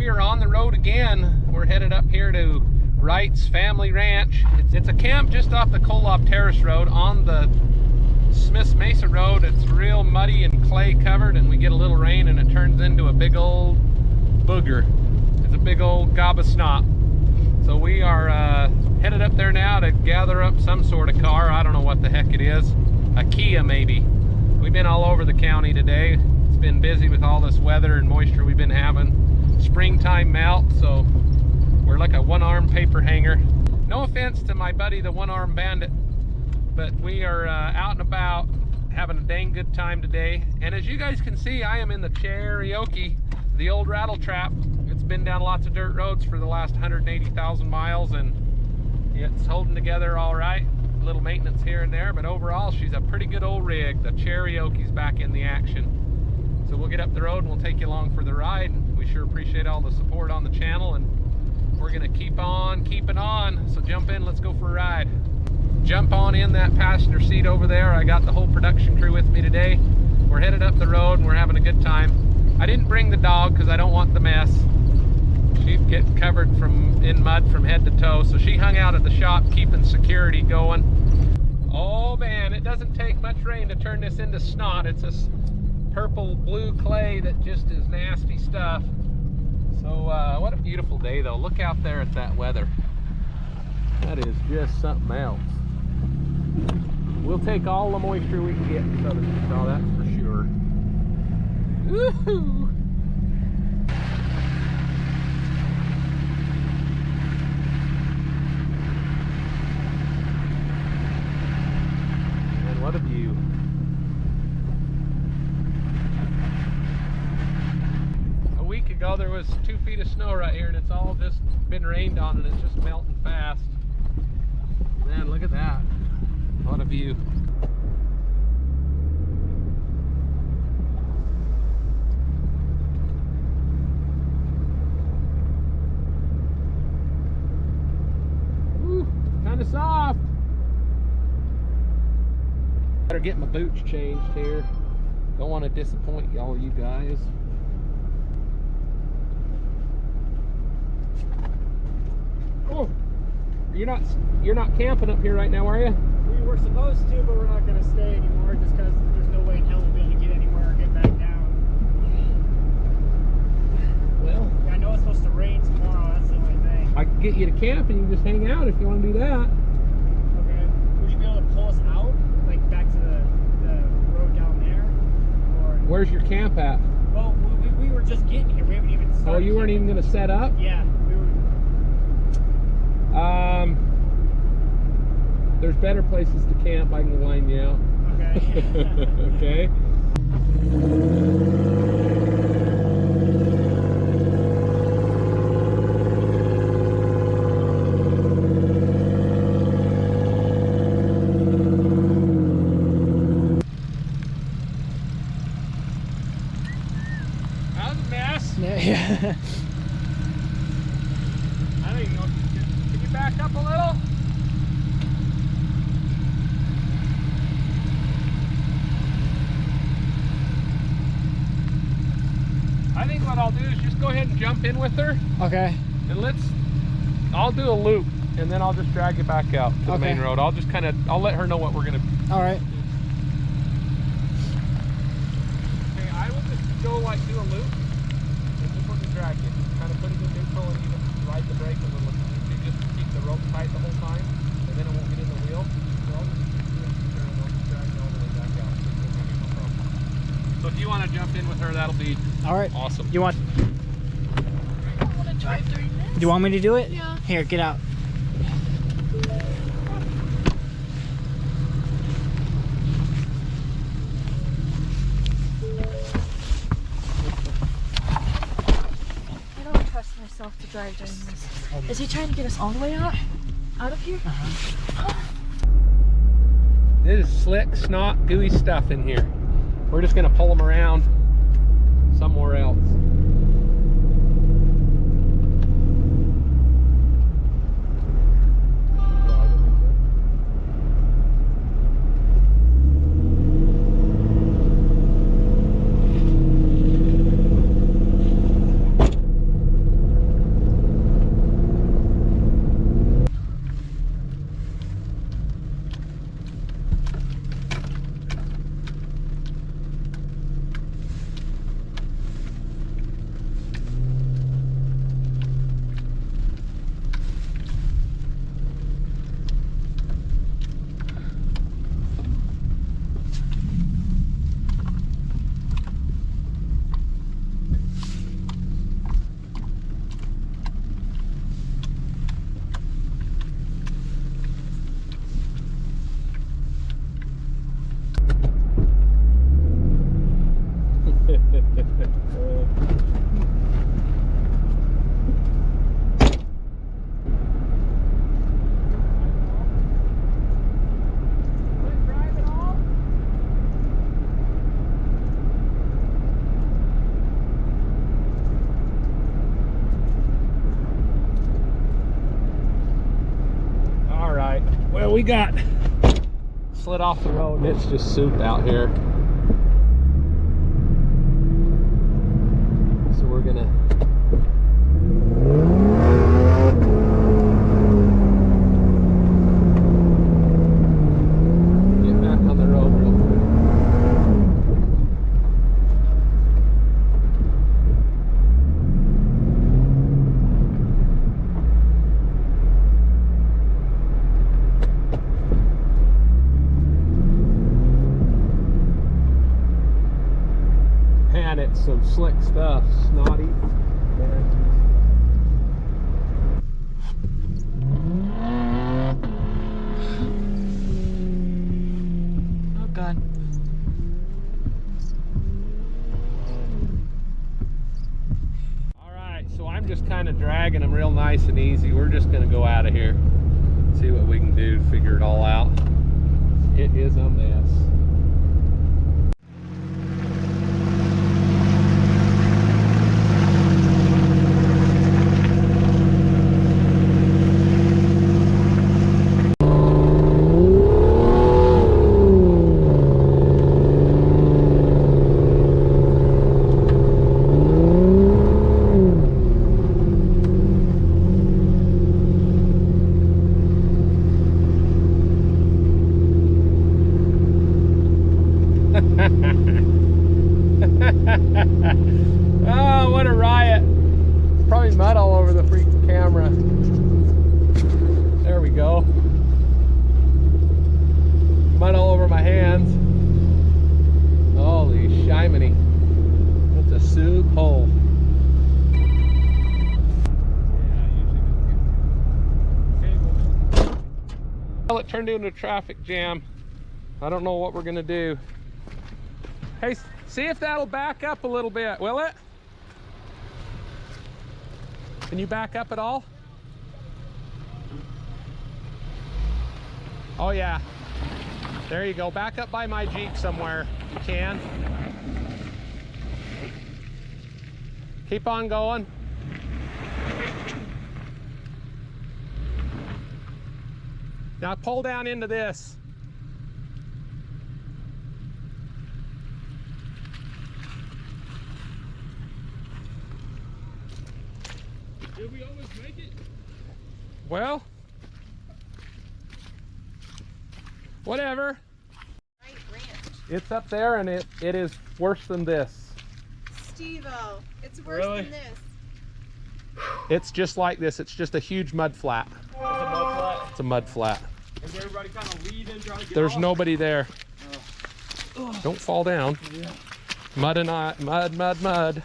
We are on the road again. We're headed up here to Wright's Family Ranch. It's a camp just off the Kolob Terrace Road on the Smith's Mesa Road. It's real muddy and clay covered, and we get a little rain and it turns into a big old booger. It's a big old gob of snot. So we are headed up there now to gather up some sort of car. I don't know what the heck it is. A Kia maybe. We've been all over the county today. It's been busy with all this weather and moisture we've been having. Springtime melt, so we're like a one-arm paper hanger. No offense to my buddy, the one-arm bandit, but we are out and about having a dang good time today. And as you guys can see, I am in the Cherokee, the old rattle trap. It's been down lots of dirt roads for the last 180,000 miles, and it's holding together all right. A little maintenance here and there, but overall she's a pretty good old rig. The Cherokee's back in the action. So we'll get up the road and we'll take you along for the ride. We sure appreciate all the support on the channel, and we're gonna keep on keeping on. So jump in, let's go for a ride. Jump on in that passenger seat over there. I got the whole production crew with me today. We're headed up the road and we're having a good time. I didn't bring the dog because I don't want the mess. She'd get covered in mud from head to toe, so she hung out at the shop keeping security going. Oh man, it doesn't take much rain to turn this into snot. It's a purple blue clay that just is nasty stuff. So what a beautiful day though. Look out there at that weather. That is just something else. We'll take all the moisture we can get in Southern Utah, that's for sure. Woohoo! And what a view. A week ago there was 2 feet of snow right here, and it's all just been rained on, and it's just melting fast. Man, look at that. What a view. Ooh, kind of soft. Better get my boots changed here. Don't want to disappoint y'all, you guys. Oh, you're not camping up here right now, are you? We were supposed to, but we're not going to stay anymore just because there's no way in hell we'll be able to get anywhere or get back down. Well, yeah, I know it's supposed to rain tomorrow. That's the only thing. I can get you to camp and you can just hang out if you want to do that. Okay. Would you be able to pull us out, like back to the road down there? Or Where's your camp at? well, we were just getting here. We haven't even started. Oh, you weren't even going to set up? Yeah, we were. There's better places to camp. I can line you out. Okay. Okay. That was a mess. Yeah. I don't even know. Can you back up a little? I think what I'll do is just go ahead and jump in with her, Okay. and I'll do a loop, and then I'll just drag you back out to the main road. I'll just I'll let her know what we're gonna do. All right. Okay, I will just go like do a loop, and just let me drag you. Kind of put it in neutral and even ride the brake a little. You just keep the rope tight the whole time, and then it won't get in the wheel. So I'll just do it there, and I'll just drag you all the way back out. So it's gonna be no problem. So if you want to jump in with her, that'll be All right. awesome. You want? I want to drive during this. Do you want me to do it? Yeah. Here, get out. I don't trust myself to drive during this. Is he trying to get us all the way out of here? This is slick, snot, gooey stuff in here. We're just gonna pull them around somewhere else. we got slid off the road and it's just soup out here. So we're gonna get back on the road real quick. Man, it's some slick stuff, snotty. Oh God. All right, so I'm just kind of dragging them real nice and easy. We're just gonna go out of here, see what we can do to figure it all out. It is a mess. Oh, what a riot. Probably mud all over the freaking camera. There we go. Mud all over my hands. Holy shiminy. That's a soup hole. Well, it turned into a traffic jam. I don't know what we're gonna do. Hey, see if that'll back up a little bit, will it? Can you back up at all? Oh yeah. There you go. Back up by my Jeep somewhere. You can. Keep on going. Now pull down into this. Did we always make it? Well, whatever. Right ranch. It's up there and it is worse than this. Steve-O, it's worse Really? than this. It's just like this. It's just a huge mud flat. It's a mud flat. It's a mud flat. Is everybody kind of leaving, trying to get There's off? nobody there. Don't fall down. Yeah. Mud and mud.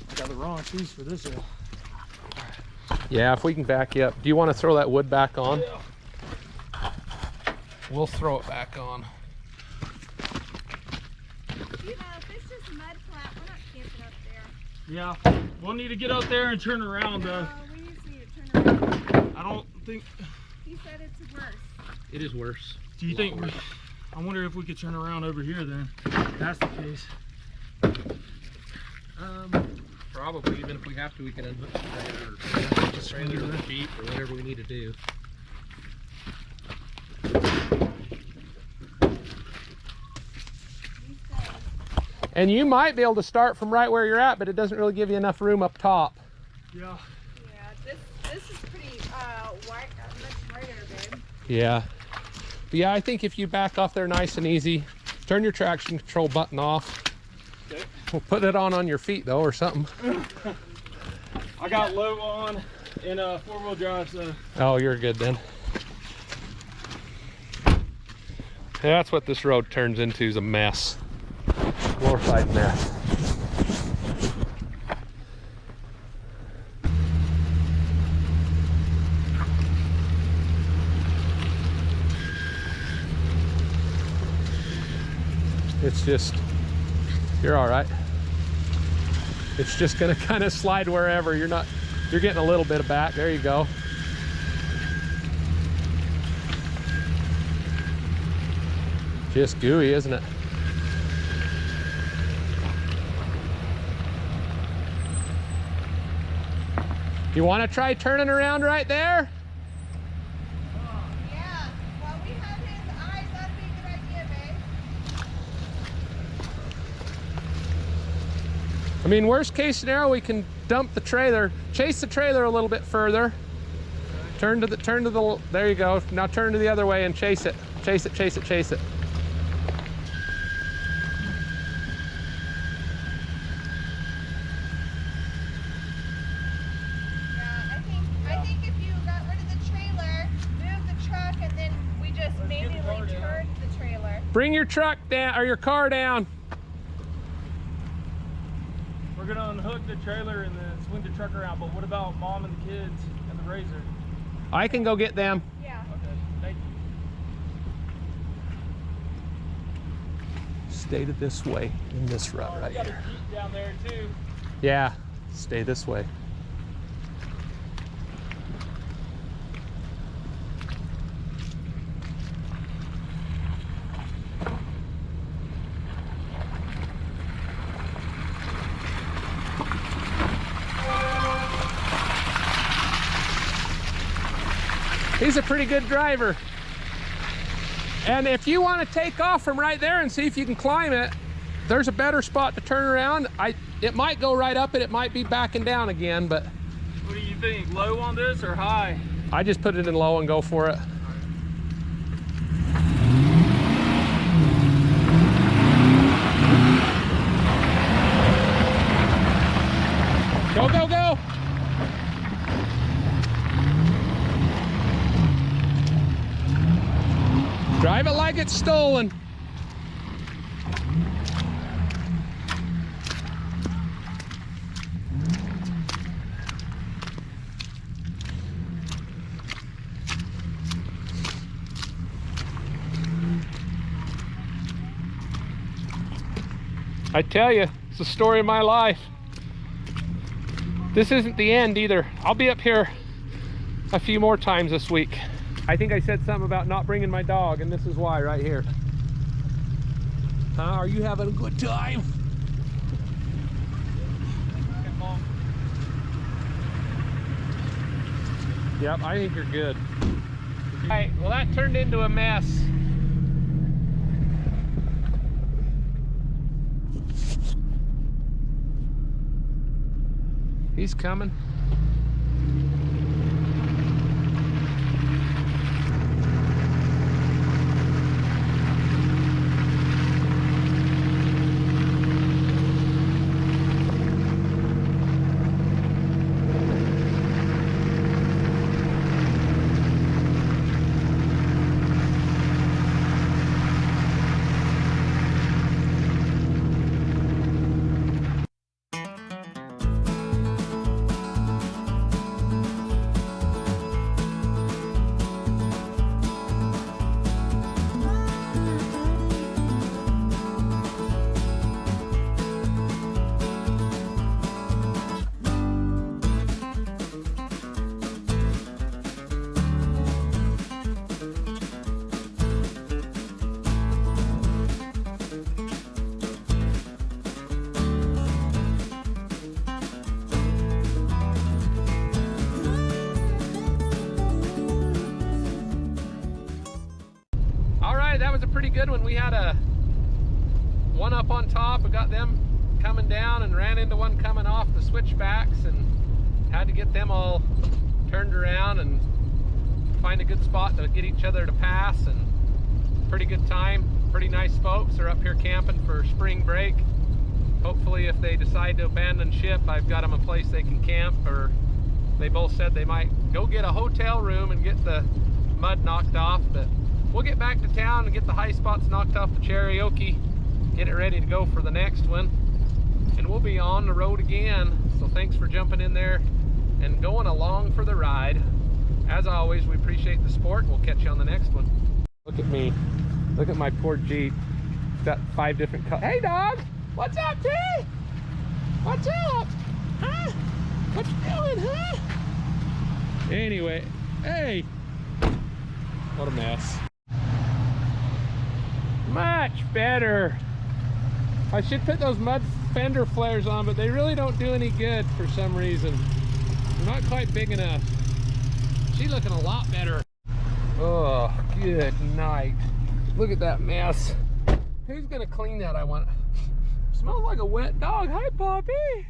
I got the wrong shoes for this hill. Yeah, if we can back you up. Do you want to throw that wood back on? Yeah. We'll throw it back on. You know, if it's just mud flat, we're not camping up there. Yeah. We'll need to get out there and turn around. We just need to turn around. I don't think. He said it's worse. It is worse. Do you think? I wonder if we could turn around over here then. If that's the case. Probably, even if we have to, we can unhook the trailer or just trailer to the Jeep or whatever we need to do. He said, And you might be able to start from right where you're at, but it doesn't really give you enough room up top. Yeah. yeah, this is pretty wide, much wider, babe. Yeah. But yeah, I think if you back off there nice and easy, turn your traction control button off. Okay. We'll put it on your feet though or something. I got low on in a 4-wheel drive, so. Oh, you're good then. Yeah, that's what this road turns into, is a mess. Glorified mess. It's just, you're all right. It's just gonna kind of slide wherever. You're getting a little bit of back. There you go. Just gooey, isn't it? You want to try turning around right there? Yeah. mean, worst case scenario, we can dump the trailer, chase the trailer a little bit further. Turn to the, there you go. Now turn to the other way and chase it. Chase it, chase it, chase it. Yeah, I think if you got rid of the trailer, moved the truck, and then we just manually turned the trailer. Bring your truck down, or your car down. We're gonna unhook the trailer and then swing the truck around, but what about Mom and the kids and the razor? I can go get them. Yeah. Okay, thank you. Stay to this way in this route right We got a here. Jeep down there too. Yeah, stay this way. He's a pretty good driver. And if you want to take off from right there and see if you can climb it, there's a better spot to turn around. It might go right up and it might be backing down again, but What do you think, low on this or high? I just put it in low and go for it. Go, go, go! Drive it like it's stolen. I tell you, it's the story of my life. This isn't the end either. I'll be up here a few more times this week. I think I said something about not bringing my dog, and this is why right here. Are you having a good time? Yep, I think you're good. All right, well that turned into a mess. He's coming. That was a pretty good one. We had one up on top. We got them coming down and ran into one coming off the switchbacks and had to get them all turned around and find a good spot to get each other to pass, and pretty good time. Pretty nice folks are up here camping for spring break. Hopefully if they decide to abandon ship, I've got them a place they can camp, or they both said they might go get a hotel room and get the mud knocked off. But we'll get back to town and get the high spots knocked off the Cherokee, get it ready to go for the next one, and we'll be on the road again. So thanks for jumping in there and going along for the ride. As always, we appreciate the support. We'll catch you on the next one. Look at me. Look at my poor Jeep. It's got 5 different colors. Hey dog! What's up, T? What's up? Huh? What you doing, huh? Anyway, hey! What a mess. Much better. I should put those mud fender flares on, but they really don't do any good for some reason. They're not quite big enough. She's looking a lot better. Oh, good night. Look at that mess. Who's gonna clean that, I want? Smells like a wet dog. Hi, Poppy.